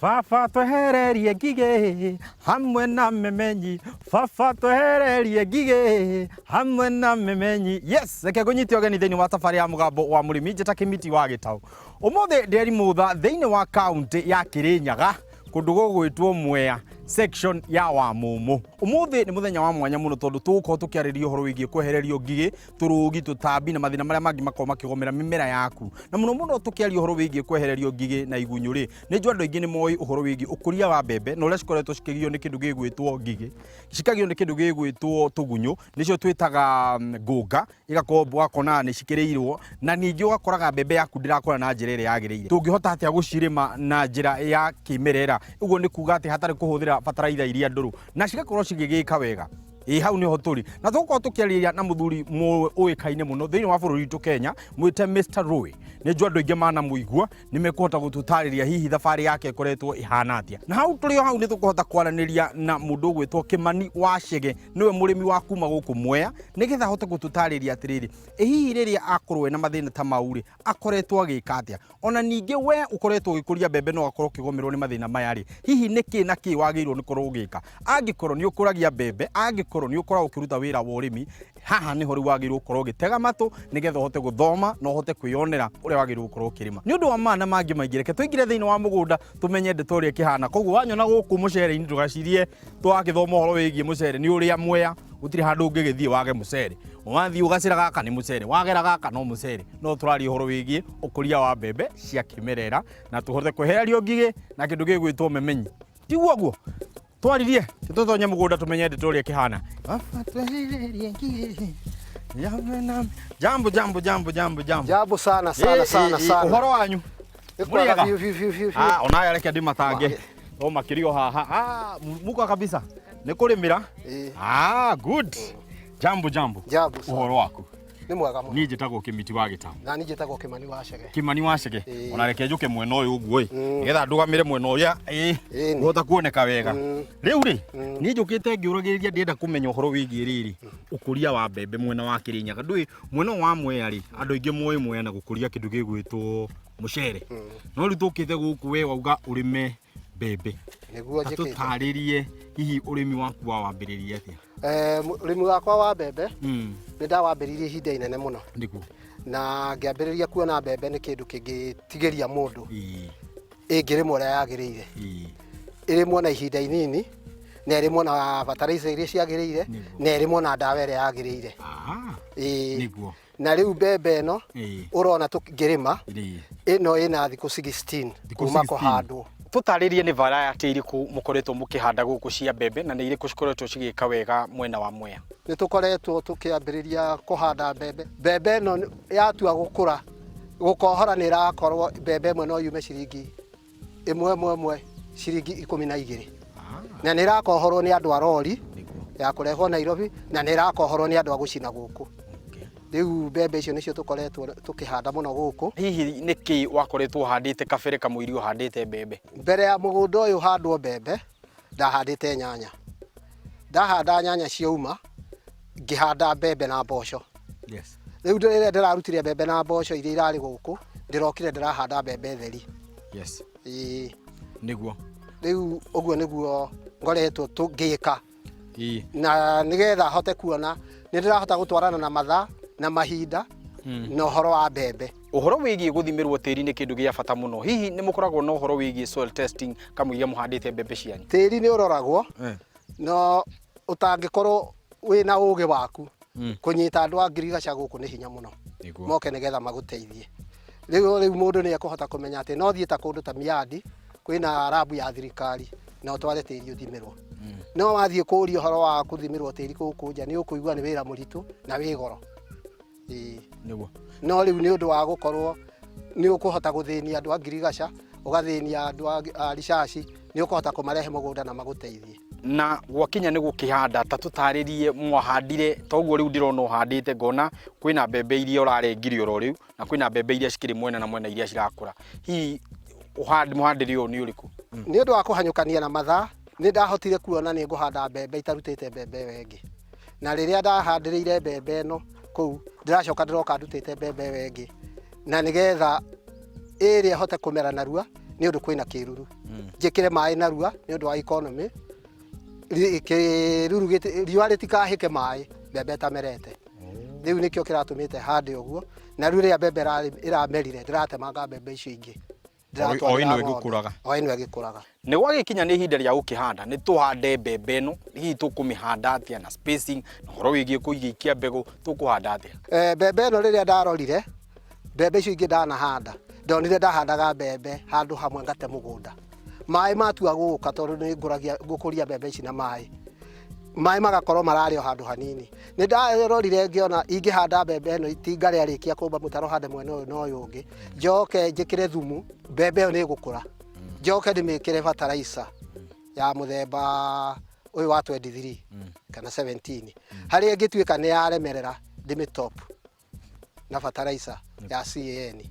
Baba twehererie ngigĩ hamwe na memenyi, baba twehererie ngigĩ hamwe na memenyi. Yes, reke ngũnyite ũgeni thĩinĩ wa thabarĩ ya mũgambo wa mũrĩmi njĩta Kĩmiti wa Gĩtaũ. Ũmũthĩ ndĩri mũtha thĩinĩ wa kaunti ya Kĩrĩnyaga kũndũ gũgwĩtwo Mwea section ya Wamũmũ. Ũmũthĩ nĩ mũthenya wa mwanya mũno tondũ tũgũkorwo tũkĩarĩria ũhoro wĩgiĩ kwehererio ngigĩ, tũrũgi, tũtambi na mathĩna marĩa mangĩ makorwo makĩgomera mĩmera yaku. Na mũno tũkĩaria ũhoro wĩgiĩ kwehererio ngigĩ na igunyũ rĩ, nĩ njũ andũ aingĩ nĩ moĩ ũhoro wĩgiĩ ũkũria wa mbembe na ũrĩa cikoretwo cikĩgio nĩ kĩndũ gĩgwĩtwo ngigĩ, cikagio nĩ kĩndũ gĩgwĩtwo tũgunyũ, nĩcio twĩtaga ngũnga, igakorwo ũgakora nĩ cikĩrĩirwo, na ningĩ ũgakoraga mbembe yaku ndĩrakũra na njĩra ĩrĩa yagĩrĩire. Tũngĩhota atĩa gũcirĩma na njĩra ya kĩmerera? Ũguo nĩ kuuga atĩ hatarĩ kũhũthĩra bataraitha iria ndũrũ, na cigakorwo cigĩgĩka wega. Hau niho tũrĩ na tũgũkorwo tũkĩarĩria na mũthuri ũĩkaine mũno thĩinĩ wa bũrũri witũ Kenya, mwĩte Mr. Roy. Nĩ njũ andũ aingĩ manamũigua nĩ mekũhota gũtũtarĩria hihi thabarĩ yake ĩkoretwo ĩhana atĩa. Na hau tũrĩ hau nĩ tũkũhota kwaranĩria na mũndũ ũgwĩtwo Kĩmani wa Chege, nĩwe mũrĩmi wa kuma gũkũ Mwea, nĩgetha ahote gũtũtarĩria atĩrĩrĩ, hihi rĩrĩa akorwo na mathĩna ta mau rĩ, akoretwo agĩka atĩa. Ona ningĩ we ũkoretwo ũgĩkũria mbembe no akorwo ũkĩgomerwo nĩ mathĩna maya rĩ, hihi nĩkĩ na kĩ wagĩrĩirwo nĩ korwo ũgĩka. Angĩkorwo nĩ ũkũragia mbembe, angĩkorwo nĩ ũkoragwo ũkĩruta wĩra wa ũrĩmi, haha nĩho rĩu wagĩrĩirwo gũkorwo ũgĩtega matũ nĩgetha ũhote gũthoma na ũhote kwĩyonera ũrĩa wagĩrĩirwo gũkorwo ũkĩrĩma. Nĩ ũndũ wa mana mangĩ maingĩ, reke tũingĩre thĩinĩ wa mũgũnda tũmenye ndeto ũrĩa kĩhana. Koguo wanyona gũkũ mũcere-inĩ ndũgacirie twagĩthoma ũhoro wĩgiĩ mũcere nĩ ũrĩa Mwea, gũtirĩ handũ ũngĩgĩthiĩ wage mũcere. Wathiĩ ũgacĩra gaka nĩ mũcere, wagera gaka no mũcere. No tũraria ũhoro wĩgiĩ ũkũria wa mbembe cia kĩmerera na tũhote kwehererio ngigĩ na kĩndũ gĩgwĩtwo memenyi. Tiguo guo twaririe tũtonye mũgũnda tũmenye ndeto ũrĩa kĩhana. Jambo Jambo sana. Ũhoro wanyu? Ona reke ndĩmatange o makĩrio haha. Muka kabisa nĩ kũrĩmĩra? Good. Jambo. Ũhoro waku? Nĩ mwega mũno. Niĩ njĩtagwo Kĩmiti wa Gĩtaũ. Na niĩ njĩtagwo Kĩmani wa Chege. Kĩmani wa Chege. Ona reke njũke mwena ũyũ ũguo nĩgetha ndũgamĩre mwena ũrĩa ũhota kuoneka wega. Rĩu rĩ, niĩ njũkĩte ngĩũragĩrĩria ndĩenda kũmenya ũhoro wĩgiĩ rĩrĩ ũkũria wa mbembe mwena wa Kĩrĩnyaga. Ndũĩ mwena wa Mwea rĩ, andũ aingĩ moĩ Mwea na gũkũria kĩndũ gĩgwĩtwo mũcere. No rĩu tũkĩte gũkũ we wauga ũrĩme mbembe. Nĩguo njĩkĩte. Tũtarĩrie hihi ũrĩmi waku wambĩrĩrie atĩa? Ũrĩmi wakwa wa mbembe nĩ ndawambĩrĩirie ihinda inene mũno. Ndĩku. Na ngĩambĩrĩria kuona mbembe nĩ kĩndũ kĩngĩtigĩria mũndũ ĩngĩrĩmwo ũrĩa yagĩrĩire. Ĩrĩmwo na ihinda inini, na ĩrĩmwo na bataraitha iria ciagĩrĩire, na ĩrĩmwo na ndawa ĩrĩa yagĩrĩire. Nĩguo. Na rĩu mbembe ĩno ũrona tũngĩrĩma ĩno ĩna thikũ 16 kuma kũhandwo. Tũtarĩrie nĩ variety irĩkũ mũkoretwo mũkĩhanda gũkũ cia mbembe na nĩ irĩkũ cikoretwo cigĩka wega mwena wa Mwea? Nĩ tũkoretwo tũkĩambĩrĩria kũhanda mbembe. Mbembe ĩno yatua gũkũra gũkohora nĩ ĩrakorwo mbembe ĩmwe no yume ciringi ĩmwe ciringi 12. Na nĩ ĩrakohorwo nĩ andũ a rori ya kũrehwo Nairobi, na nĩ ĩrakohorwo nĩ andũ a gũcina gũkũ. Rĩu mbembe icio nĩcio tũkoretwo tũkĩhanda mũno gũkũ. Hihi nĩkĩ wakoretwo handĩte kabere kamũiri ũhandĩte mbembe? Mbere ya mũgũnda ũyũ handwo mbembe ndahandĩte nyanya. Ndahanda nyanya ciauma ngĩhanda mbembe na mboco. Yes. Rĩu rĩrĩa ndĩrarutire mbembe na mboco iria irarĩ gũkũ, ndĩrokire ndĩrahanda mbembe theri. Yes. Nĩguo. Rĩu ũguo nĩguo ngoretwo tũngĩka. Na nĩgetha hote kuona nĩ ndĩrahota gũtwarana na mathaa na mahinda na ũhoro wa mbembe. Ũhoro wĩgiĩ gũthimĩrwo tĩri nĩ kĩndũ gĩa bata mũno. Hihi nĩ mũkoragwo na ũhoro wĩgiĩ soil testing kamũiria mũhandĩte mbembe cianyu? Tĩri nĩ ũroragwo no ũtangĩkorwo wĩna ũũgĩ waku kũnyita andũ a ngirigaca gũkũ nĩ hinya mũno. Moke nĩgetha magũteithie. Rĩu mũndũ nĩ ekũhota kũmenya atĩ no thiĩ ta kũndũ ta Miadi kwĩna labu ya thirikari na ũtware tĩri ũthimĩrwo. No wathiĩ kũũria ũhoro wa gũthimĩrwo tĩri gũkũ nja nĩ ũkũigua nĩ wĩra mũritũ na wĩ goro. Nĩguo. No rĩu nĩ ũndũ wa gũkorwo nĩ ũkũhota gũthĩnia andũ a ngirigaca, ũgathĩnia andũ a rishashi, nĩ ũkũhota kũmarehe mũgũnda na magũteithie. Na gwakinya nĩ gũkĩhanda ta tũtarĩrie mwahandire toguo rĩu ndĩrona ũhandĩte ngona kwĩna mbembe iria ũrarengire oro rĩu na kwĩna mbembe iria cikĩrĩ mwena na mwena iria cirakũra. Hihi mũhandĩre ũyũ nĩ ũrĩkũ? Nĩ ũndũ wa kũhanyũkania na mathaa nĩ ndahotire kuona nĩ ngũhanda mbembe itarutĩte mbembe wengĩ. Na rĩrĩa ndahandĩrĩire mbembe ĩno kũu ndĩracoka ndĩroka ndutĩte mbembe wengĩ. Na nĩgetha ĩrĩa hote kũmera narua nĩ ũndũ kwĩna kĩruru njĩkĩre maĩ narua nĩ ũndũ wa economy kĩruru riũa rĩtikahĩke maĩ mbembe tamerete rĩu nĩkĩo kĩratũmĩte hande ũguo na rĩu rĩrĩa mbembe ĩramerire ndĩratemanga mbembe icio ingĩ o ino ĩgĩkũraga nĩ gwagĩkinya nĩ ihinda rĩa gũkĩhanda nĩ tũhande mbembe ĩno hihi tũkũmĩhanda atĩa na spacing na ũhoro wĩgiĩ kũikia mbegũ tũkũhanda atĩa mbembe ĩno rĩrĩa ndarorire mbembe icio ingĩ ndanahanda ndonire ndahandaga mbembe handũ hamwe ngate mũgũnda maĩ matua gũka tondũ nĩ ngũkũria mbembe ici na maĩ magakorwo mararĩ o handũ hanini nĩ ndarorire ngĩona ingĩhanda mbembe ĩno itinga rĩarĩkia kũmba mũtaro hande mwena ũyũ na ũyũ ũngĩ njoke njĩkĩre thumu mbembe ĩyo nĩ ĩgũkũra njoke ndĩmĩkĩre fertilizer ya mũthemba ũyũ wa 23 kana 17 harĩa ĩngĩtuĩka nĩ yaremerera ndĩmĩtop na fertilizer ya CAN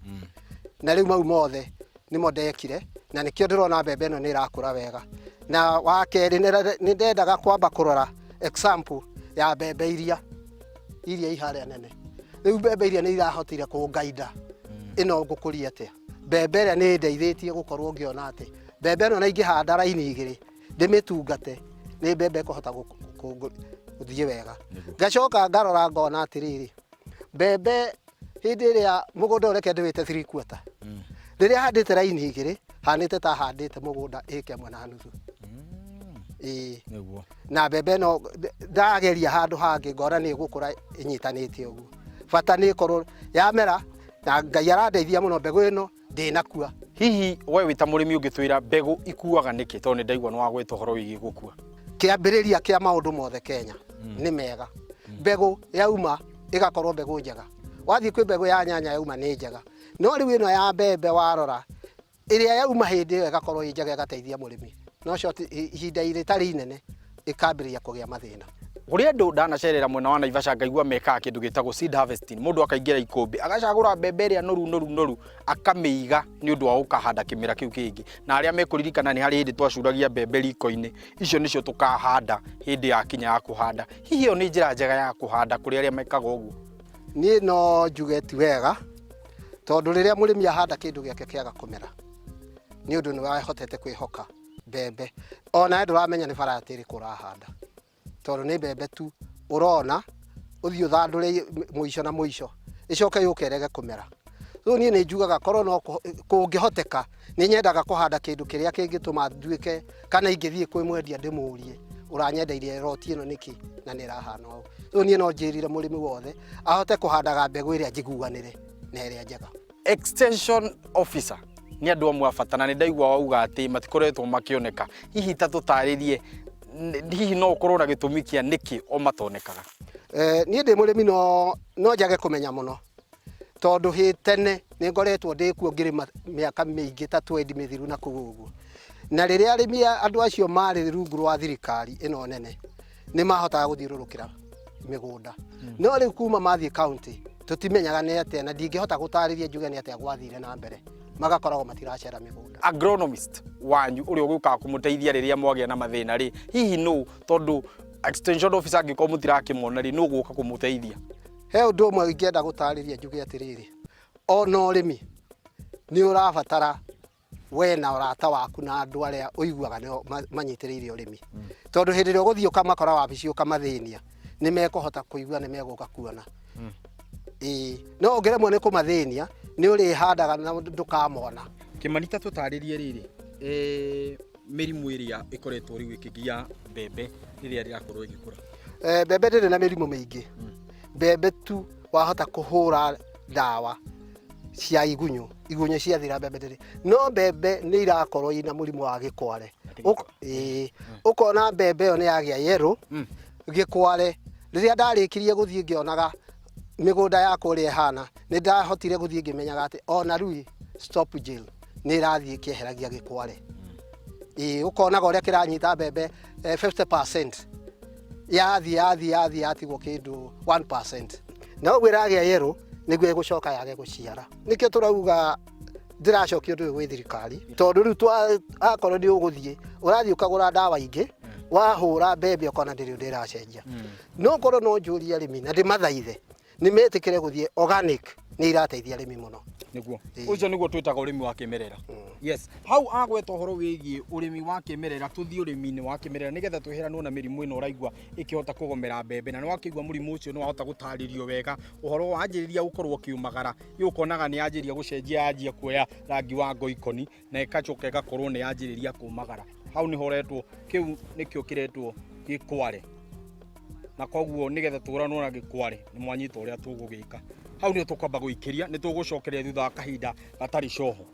na rĩu mau mothe nĩmo ndekire na nĩkĩo ndĩrona mbembe ĩno nĩ ĩrakũra wega na wakerĩ nĩ ndendaga kwamba kũrora example ya mbembe iria iharĩa nene rĩu mbembe iria nĩ irahotire kũngaida ĩno ngũkũria atĩa mbembe ĩrĩa nĩ ndeithĩtie gũkorwo ngĩona atĩ mbembe ĩno na ingĩhanda raini igĩrĩ ndĩmĩtungate nĩ mbembe ĩkũhota gũthiĩ wega ngacoka ngarora ngona atĩrĩrĩ mbembe hĩndĩ ĩrĩa mũgũnda ũreke ndĩwĩte 3/4 rĩrĩa handĩte raini igĩrĩ hanĩte ta handĩte mũgũnda ĩka ĩmwe na nuthu na mbembe ĩno ndageria handũ hangĩ ngona nĩ ĩgũkũra ĩnyitanĩte ũguo bata nĩ ĩkorwo yamera na Ngai arandeithia mũno mbegũ ĩno ndĩnakua hihi we wĩ ta mũrĩmi ũngĩtwĩra mbegũ ikuaga nĩkĩ tondũ nĩ ndaigua nĩ wagwĩta ũhoro wĩgiĩ gũkua kĩambĩrĩria kĩa maũndũ mothe Kenya nĩ mega mbegũ yauma ĩgakorwo mbegũ njega wathiĩ kwĩ mbegũ ya nyanya yauma nĩ njega no rĩu ĩno ya mbembe warora ĩrĩa yauma hĩndĩ ĩyo ĩgakorwo ĩ njega ĩgateithia mũrĩmi no ihinda rĩtarĩ inene ĩkambĩrĩria kũgĩa mathĩna kũrĩ andũ ndanacerera mwena wa Naivasha ngaigua mekaga kĩndũ gĩtagwo seed harvesting mũndũ akaingĩra ikũmbĩ agacagũra mbembe ĩrĩa noru akamĩiga nĩ ũndũ wa gũkahanda kĩmera kĩu kĩngĩ na arĩa mekũririkana nĩ harĩ hĩndĩ twacuragia mbembe riko-inĩ icio nĩcio tũkahanda hĩndĩ ya kinya ya kũhanda hihi ĩyo nĩ njĩra njega ya kũhanda kũrĩ arĩa mekaga ũguo niĩ no njuge ti wega tondũ rĩrĩa mũrĩmi ahanda kĩndũ gĩake kĩaga kũmera nĩ ũndũ nĩ wahotete kwĩhoka mbembe ona ndũramenya nĩ barati ĩrĩkũ ũrahanda tondũ nĩ mbembe tu ũrona ũthiĩ ũthandũre mũico na mũico ĩcoke yũke ĩrege kũmera rĩu niĩ nĩ njugaga korwo no kũngĩhoteka nĩ nyendaga kũhanda kĩndũ kĩrĩa kĩngĩtũma nduĩke kana ingĩthiĩ kwĩ mwendia ndĩmũrie ũranyendeirie roti ĩno nĩkĩ na nĩ ĩrahana ũũ rĩu niĩ no njĩrire mũrĩmi wothe ahote kũhandaga mbegũ ĩrĩa njiguanĩre na ĩrĩa njega extension officer ni andũ amwe bata na nĩ ndaigua wauga atĩ matikoretwo makĩoneka hihi ta tũtarĩrie hihi no ũkorwo na gĩtũmi kĩa nĩkĩ o matonekaga niĩ ndĩ mũrĩmi no njage kũmenya mũno tondũ hĩ tene nĩ ngoretwo ndĩkuo ngĩrĩma mĩaka mĩingĩ ta 20 mĩthiru na kũu ũguo na rĩrĩa arĩmi andũ acio marĩ rungu rwa thirikari ĩno nene nĩ mahotaga gũthiũrũrũkĩra mĩgũnda no rĩu kuma mathiĩ county tũtimenyaga nĩ atĩa na ndingĩhota gũtarĩria njuge nĩ atĩa gwathire na mbere magakoragwo matiracera mĩgũnda agronomist wanyu ũrĩa ũgũkaga kũmũteithia rĩrĩa mwagĩa na mathĩna rĩ hihi no tondũ extension officer angĩkorwo mũtirakĩmona rĩ no gũka kũmũteithia he ũndũ ũmwe ingĩenda gũtarĩria njuge atĩrĩrĩ ona ũrĩmi nĩ ũrabatara we na ũrata waku na andũ arĩa ũiguaga nĩo manyitĩrĩire ũrĩmi tondũ hĩndĩ ĩrĩa ũgũthiĩ ũkamakora wabici ũkamathĩnia nĩ mekũhota kũigua nĩ megũka kuona no ũngĩremwo nĩ kũmathĩnia nĩ ũrĩhandaga na ndũkamona kĩmanita tũtarĩrie rĩrĩ mĩrimũ ĩrĩa ĩkoretwo rĩu ĩkĩgia mbembe rĩrĩa rĩrakorwo ĩgĩkũra mbembe ndĩrĩ na mĩrimũ mĩingĩ mbembe tu wahota kũhũra ndawa cia igunyũ ciathira mbembe ndĩrĩ no mbembe nĩ irakorwo ina mũrimũ wa gĩkware ũkona mbembe ĩyo nĩ yagĩa yellow gĩkware rĩrĩa ndarĩkirie gũthiĩ ngĩonaga mĩgũnda yakwa ũrĩa ĩhana nĩ ndahotire gũthiĩ ngĩmenyaga atĩ ona rĩu stop gel nĩ ĩrathiĩ ĩkĩeheragia gĩkware ũkonaga ũrĩa kĩranyita mbembe 50% yathiĩ yatigwo kĩndũ 1% na ũguo ĩragĩa yellow nĩguo ĩgũcoka yage gũciara nĩkĩo tũrauga ndĩracokia ũndũ ũyũ gwĩ thirikari tondũ rĩu akorwo nĩ ũgũthiĩ ũrathiĩ ũkagũra ndawa ingĩ wahũra mbembe ũkona ndĩrĩ ũndũ ĩracenjia no korwo no njũrie arĩmi na ndĩmathaithe nĩ metĩkĩre gũthiĩ organic nĩ irateithia arĩmi mũno niguo ucio niguo twitaga urimi wa kimerera. Yes, hau agweta horo wigie urimi wa kimerera, tuthii urimi-ini wa kimerera nigetha tweheranwo na mirimu ino uraigua ikihota kugomera mbembe, na niwakigua murimu ucio no wahota gutaririo wega uhoro wanjiriria gukorwo kiumagara yukonaga ni yanjiria gucenjia yanjia kuoya rangi wa ngoikoni na ikacoka igakorwo ni yanjiriria kumagara. Hau ni horetwo kiu nikio kiretwo gikware, na koguo nigetha turanwo na gikware ni mwanyita uria tugugika. Hau ni tukwamba guikiria ni tugucokeria thutha wa kahinda gatari coho.